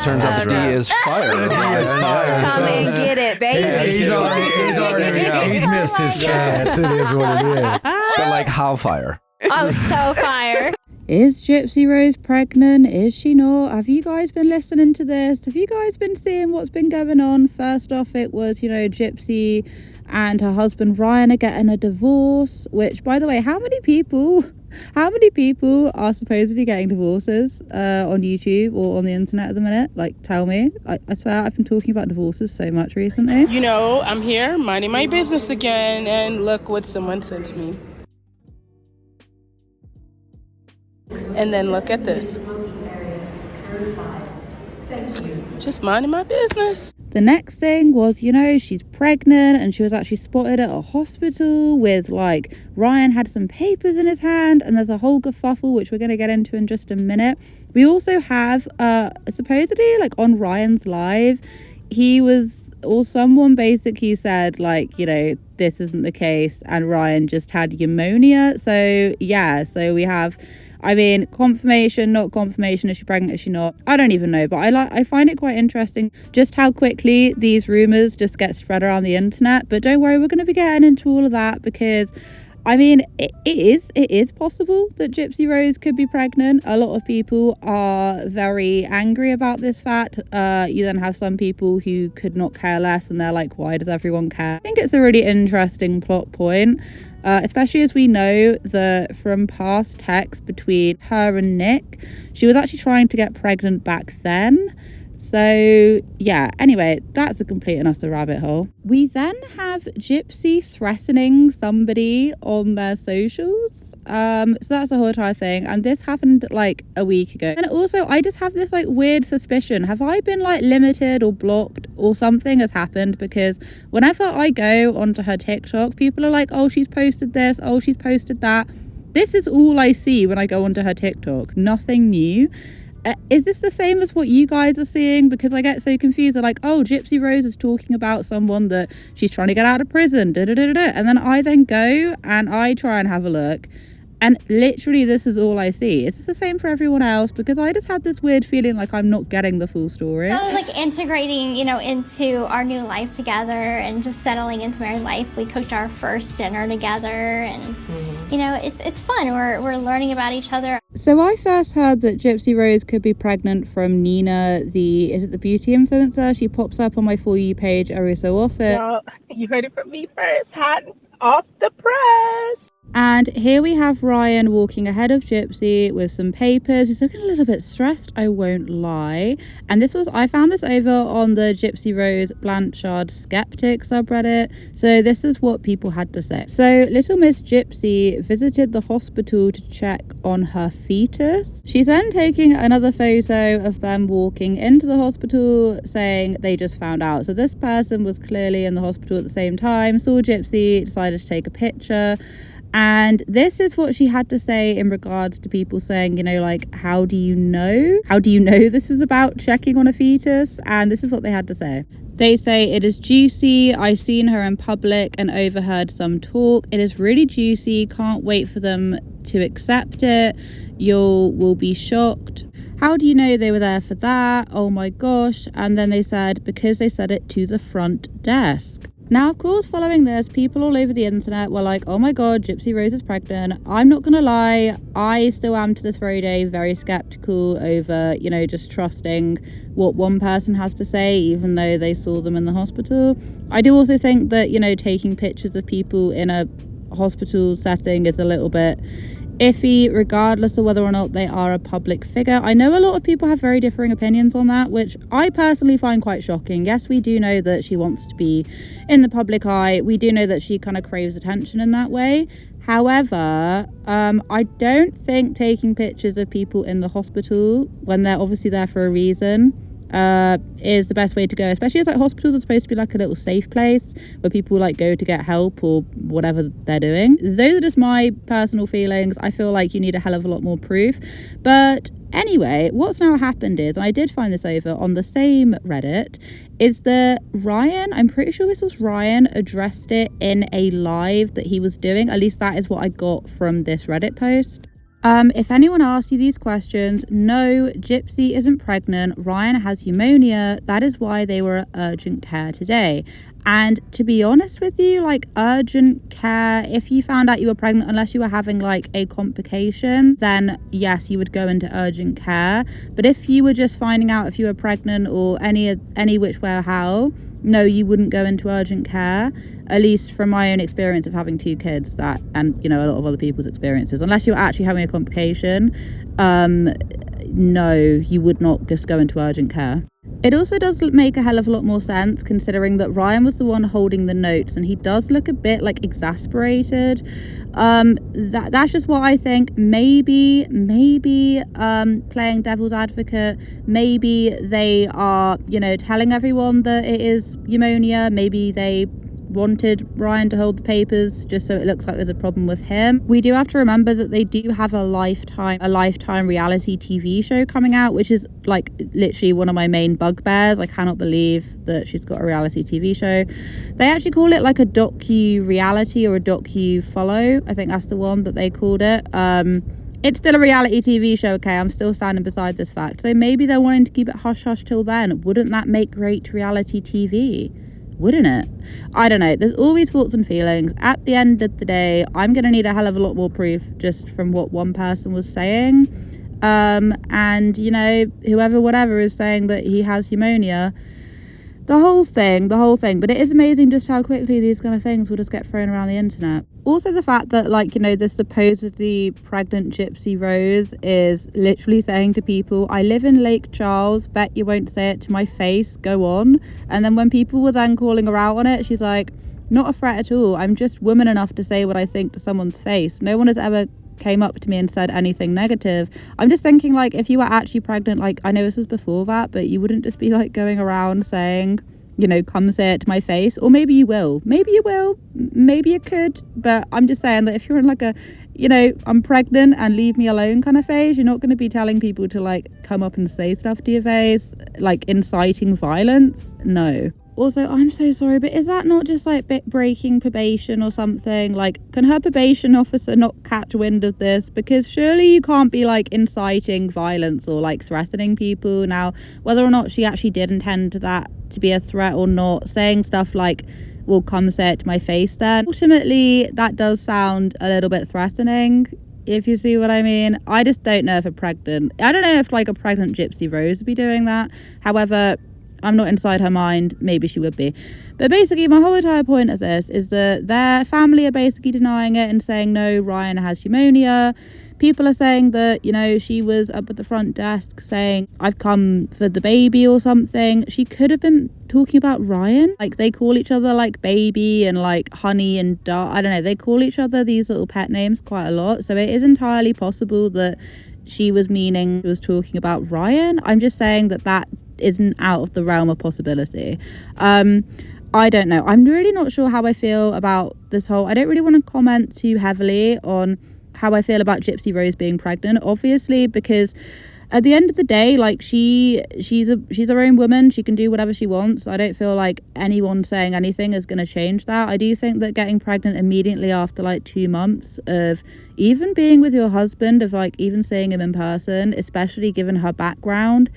turns out the D is fire. The D is fire. Come and get it, baby. He's missed his chance. It is what it is. But like, how fire? Oh, so fire. Is Gypsy Rose pregnant? Is she not? Have you guys been listening to this? Have you guys been seeing what's been going on? First off, it was, Gypsy and her husband Ryan are getting a divorce, which, by the way, how many people are supposedly getting divorces on YouTube or on the internet at the minute? Like, tell me. I swear I've been talking about divorces so much recently. I'm here minding my business again, and look what someone sent me. And then look at this. Just minding my business. The next thing was, she's pregnant and she was actually spotted at a hospital with, Ryan had some papers in his hand, and there's a whole kerfuffle, which we're going to get into in just a minute. We also have, supposedly, on Ryan's live, someone basically said, this isn't the case, and Ryan just had pneumonia. So we have... confirmation, not confirmation. Is she pregnant? Is she not? I don't even know, but I find it quite interesting just how quickly these rumors just get spread around the internet. But don't worry, we're going to be getting into all of that because it is possible that Gypsy Rose could be pregnant. A lot of people are very angry about this fact. You then have some people who could not care less, and they're like, why does everyone care? I think it's a really interesting plot point. Especially as we know that from past texts between her and Nick, she was actually trying to get pregnant back then. So, anyway, that's a complete and utter rabbit hole. We then have Gypsy threatening somebody on their socials. So that's a whole entire thing. And this happened a week ago. And also, I just have this weird suspicion. Have I been limited or blocked or something has happened? Because whenever I go onto her TikTok, people are like, oh, she's posted this. Oh, she's posted that. This is all I see when I go onto her TikTok. Nothing new. Is this the same as what you guys are seeing? Because I get so confused. They're like, oh, Gypsy Rose is talking about someone that she's trying to get out of prison. And then I go and I try and have a look. And literally, this is all I see. Is this the same for everyone else? Because I just had this weird feeling like I'm not getting the full story. So integrating, into our new life together and just settling into married life. We cooked our first dinner together, and it's fun. We're learning about each other. So I first heard that Gypsy Rose could be pregnant from Nina, is it the beauty influencer? She pops up on my For You page every so often. Well, you heard it from me first, hot off the press. And here we have Ryan walking ahead of Gypsy with some papers. He's looking a little bit stressed, I won't lie. And I found this over on the Gypsy Rose Blanchard Skeptic subreddit. So this is what people had to say. So little Miss Gypsy visited the hospital to check on her fetus. She's then taking another photo of them walking into the hospital, saying they just found out. So this person was clearly in the hospital at the same time, saw Gypsy, decided to take a picture. And this is what she had to say in regards to people saying, how do you know? How do you know this is about checking on a fetus? And this is what they had to say. They say, it is juicy. I seen her in public and overheard some talk. It is really juicy. Can't wait for them to accept it. Will be shocked. How do you know they were there for that? Oh my gosh. And then they said, because they said it to the front desk. Now, of course, following this, people all over the internet were like, oh my God, Gypsy Rose is pregnant. I'm not going to lie. I still am to this very day very skeptical over, just trusting what one person has to say, even though they saw them in the hospital. I do also think that, taking pictures of people in a hospital setting is a little bit iffy, regardless of whether or not they are a public figure. I know a lot of people have very differing opinions on that, which I personally find quite shocking. Yes, we do know that she wants to be in the public eye. We do know that she kind of craves attention in that way. However, I don't think taking pictures of people in the hospital when they're obviously there for a reason is the best way to go, especially as hospitals are supposed to be a little safe place where people go to get help or whatever they're doing. Those are just my personal feelings. I feel like you need a hell of a lot more proof. But anyway, what's now happened is, and I did find this over on the same Reddit, is that Ryan, I'm pretty sure this was Ryan, addressed it in a live that he was doing. At least that is what I got from this Reddit post. If anyone asks you these questions, no, Gypsy isn't pregnant. Ryan has pneumonia. That is why they were at urgent care today. And to be honest with you, like urgent care, if you found out you were pregnant, unless you were having like a complication, then yes, you would go into urgent care. But if you were just finding out if you were pregnant or any which way or how, no, you wouldn't go into urgent care, at least from my own experience of having 2 kids, that, and you know, a lot of other people's experiences, unless you're actually having a complication, no, you would not just go into urgent care. It also does make a hell of a lot more sense considering that Ryan was the one holding the notes, and he does look a bit like exasperated. That's just what I think. Maybe playing devil's advocate, maybe they are, you know, telling everyone that it is pneumonia. Maybe they wanted Ryan to hold the papers just so it looks like there's a problem with him. We do have to remember that they do have a lifetime reality TV show coming out, which is like literally one of my main bugbears. I cannot believe that she's got a reality TV show. They actually call it like a docu-reality or a docu-follow. I think that's the one that they called it. It's still a reality TV show, okay? I'm still standing beside this fact. So maybe they're wanting to keep it hush-hush till then. Wouldn't that make great reality TV? Wouldn't it? I don't know. There's always thoughts and feelings. At the end of the day, I'm going to need a hell of a lot more proof just from what one person was saying. And, you know, whatever is saying that he has pneumonia. The whole thing. But it is amazing just how quickly these kind of things will just get thrown around the internet. Also the fact that, like, you know, the supposedly pregnant Gypsy Rose is literally saying to people, I live in Lake Charles, bet you won't say it to my face, go on. And then when people were then calling her out on it, she's like, not a threat at all. I'm just woman enough to say what I think to someone's face. No one has ever came up to me and said anything negative. I'm just thinking, like, if you were actually pregnant, like, I know this was before that, but you wouldn't just be like going around saying, you know, come say it to my face. Or maybe you will, maybe you could, but I'm just saying that if you're in like a, you know, I'm pregnant and leave me alone kind of phase, you're not going to be telling people to like come up and say stuff to your face, like inciting violence. No. Also, I'm so sorry, but is that not just like breaking probation or something? Like, can her probation officer not catch wind of this? Because surely you can't be like inciting violence or like threatening people. Now, whether or not she actually did intend that to be a threat or not, saying stuff like, well, come say it to my face then. Ultimately, that does sound a little bit threatening, if you see what I mean. I just don't know if I don't know if like a pregnant Gypsy Rose would be doing that. However, I'm not inside her mind. Maybe she would be. But basically, my whole entire point of this is that their family are basically denying it and saying, no, Ryan has pneumonia. People are saying that, you know, she was up at the front desk saying, I've come for the baby or something. She could have been talking about Ryan. Like, they call each other like baby and like honey and I don't know. They call each other these little pet names quite a lot. So it is entirely possible that she was talking about Ryan. I'm just saying that isn't out of the realm of possibility. I don't know. I'm really not sure how I feel about this whole... I don't really want to comment too heavily on how I feel about Gypsy Rose being pregnant, obviously, because at the end of the day, like, she's her own woman. She can do whatever she wants. I don't feel like anyone saying anything is going to change that. I do think that getting pregnant immediately after like 2 months of even being with your husband, of like even seeing him in person, especially given her background,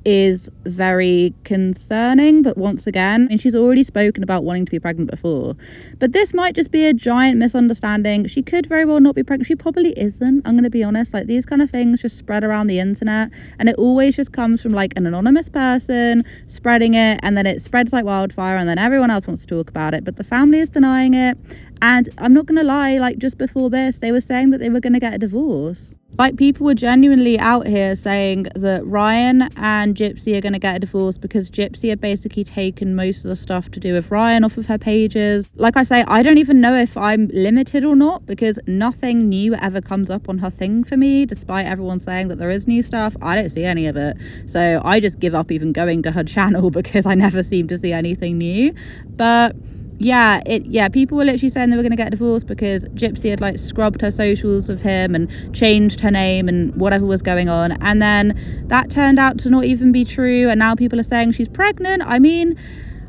is very concerning. But once again, and she's already spoken about wanting to be pregnant before, but this might just be a giant misunderstanding. She could very well not be pregnant. She probably isn't. I'm going to be honest. Like, these kind of things just spread around the internet, and it always just comes from like an anonymous person spreading it, and then it spreads like wildfire, and then everyone else wants to talk about it, but the family is denying it. And I'm not going to lie, like, just before this, they were saying that they were going to get a divorce. Like, people were genuinely out here saying that Ryan and Gypsy are going to get a divorce because Gypsy had basically taken most of the stuff to do with Ryan off of her pages. Like I say, I don't even know if I'm limited or not, because nothing new ever comes up on her thing for me, despite everyone saying that there is new stuff. I don't see any of it. So I just give up even going to her channel because I never seem to see anything new. But... yeah, people were literally saying they were going to get divorced because Gypsy had like scrubbed her socials of him and changed her name and whatever was going on, and then that turned out to not even be true, and now people are saying she's pregnant. I mean,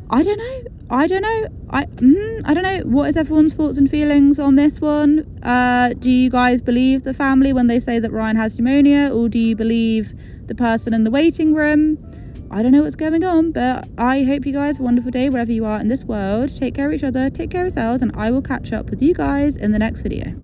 I don't know. I don't know. What is everyone's thoughts and feelings on this one? Do you guys believe the family when they say that Ryan has pneumonia, or do you believe the person in the waiting room? I don't know what's going on, but I hope you guys have a wonderful day wherever you are in this world. Take care of each other, take care of yourselves, and I will catch up with you guys in the next video.